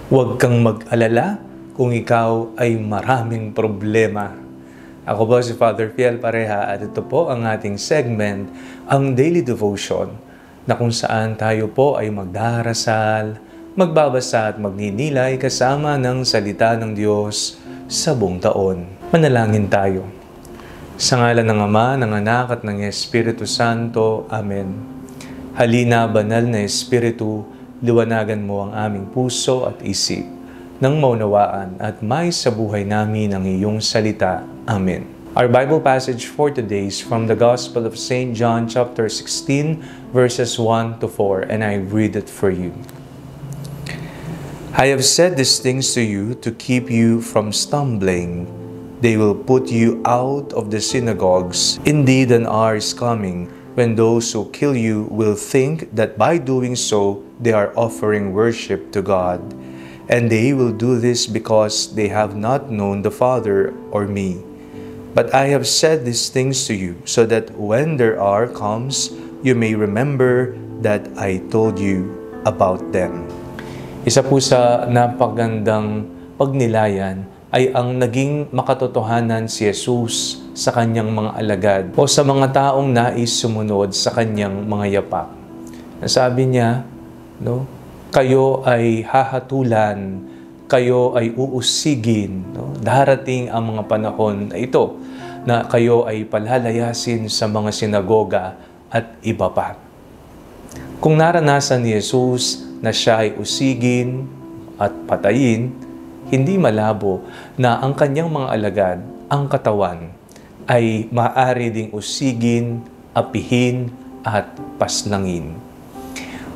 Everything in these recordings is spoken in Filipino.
Huwag kang mag-alala kung ikaw ay maraming problema. Ako po si Father Fiel Pareha at ito po ang ating segment, ang Daily Devotion, na kung saan tayo po ay magdarasal, magbabasa at magninilay kasama ng salita ng Diyos sa buong taon. Manalangin tayo. Sa ngalan ng Ama, ng Anak at ng Espiritu Santo. Amen. Halina, banal na Espiritu, liwanagan mo ang aming puso at isip nang maunawaan at may sa buhay namin ang iyong salita. Amen. Our Bible passage for today is from the Gospel of St. John chapter 16 verses 1 to 4, and I read it for you. I have said these things to you to keep you from stumbling. They will put you out of the synagogues. Indeed, an hour is coming when those who kill you will think that by doing so, they are offering worship to God. And they will do this because they have not known the Father or me. But I have said these things to you, so that when their hour comes, you may remember that I told you about them. Isa po sa napagandang pagnilayan ay ang naging makatotohanan si Jesus sa kanyang mga alagad o sa mga taong nais sumunod sa kanyang mga yapak. Nasabi niya, kayo ay hahatulan, kayo ay uusigin. Darating ang mga panahon na ito na kayo ay palalayasin sa mga sinagoga at iba pa. Kung naranasan ni Jesus na siya ay usigin at patayin, hindi malabo na ang kanyang mga alagad, ang katawan, ay maaari ding usigin, apihin, at paslangin.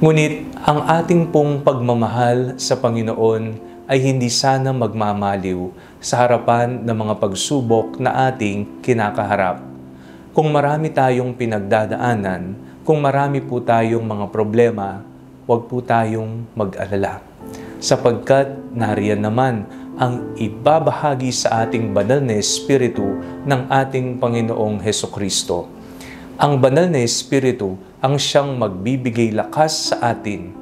Ngunit ang ating pong pagmamahal sa Panginoon ay hindi sana magmamaliw sa harapan ng mga pagsubok na ating kinakaharap. Kung marami tayong pinagdadaanan, kung marami po tayong mga problema, huwag po tayong mag-alala. Sapagkat nariyan naman ang ibabahagi sa ating banal na Espiritu ng ating Panginoong Hesukristo. Ang banal na Espiritu ang siyang magbibigay lakas sa atin.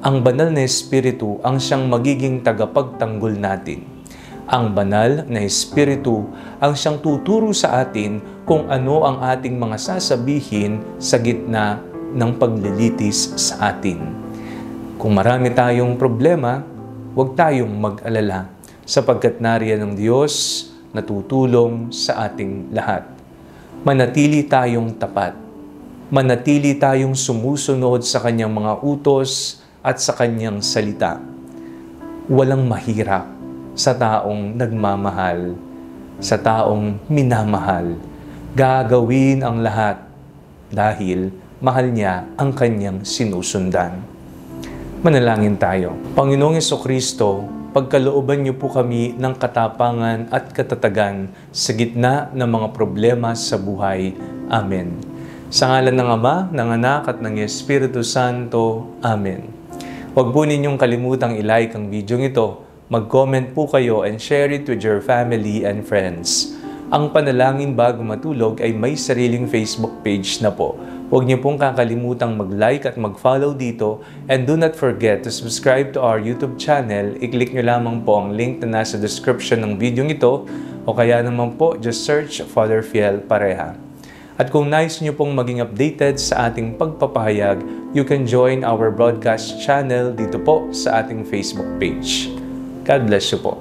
Ang banal na Espiritu ang siyang magiging tagapagtanggol natin. Ang banal na Espiritu ang siyang tuturo sa atin kung ano ang ating mga sasabihin sa gitna ng paglilitis sa atin. Kung marami tayong problema, huwag tayong mag-alala sapagkat nariyan ng Diyos na tutulong sa ating lahat. Manatili tayong tapat. Manatili tayong sumusunod sa kanyang mga utos at sa kanyang salita. Walang mahirap sa taong nagmamahal, sa taong minamahal. Gagawin ang lahat dahil mahal niya ang kanyang sinusundan. Manalangin tayo. Panginoong Jesucristo, pagkalooban niyo po kami ng katapangan at katatagan sa gitna ng mga problema sa buhay. Amen. Sa ngalan ng Ama, ng Anak at ng Espiritu Santo. Amen. Huwag po ninyong kalimutang i-like ang video ito. Mag-comment po kayo and share it with your family and friends. Ang Panalangin Bago Matulog ay may sariling Facebook page na po. Huwag niyo pong kakalimutang mag-like at mag-follow dito, and do not forget to subscribe to our YouTube channel. I-click niyo lamang po ang link na nasa description ng video ito, o kaya naman po just search Father Fiel Pareha. At kung nais niyo pong maging updated sa ating pagpapahayag, you can join our broadcast channel dito po sa ating Facebook page. God bless you po.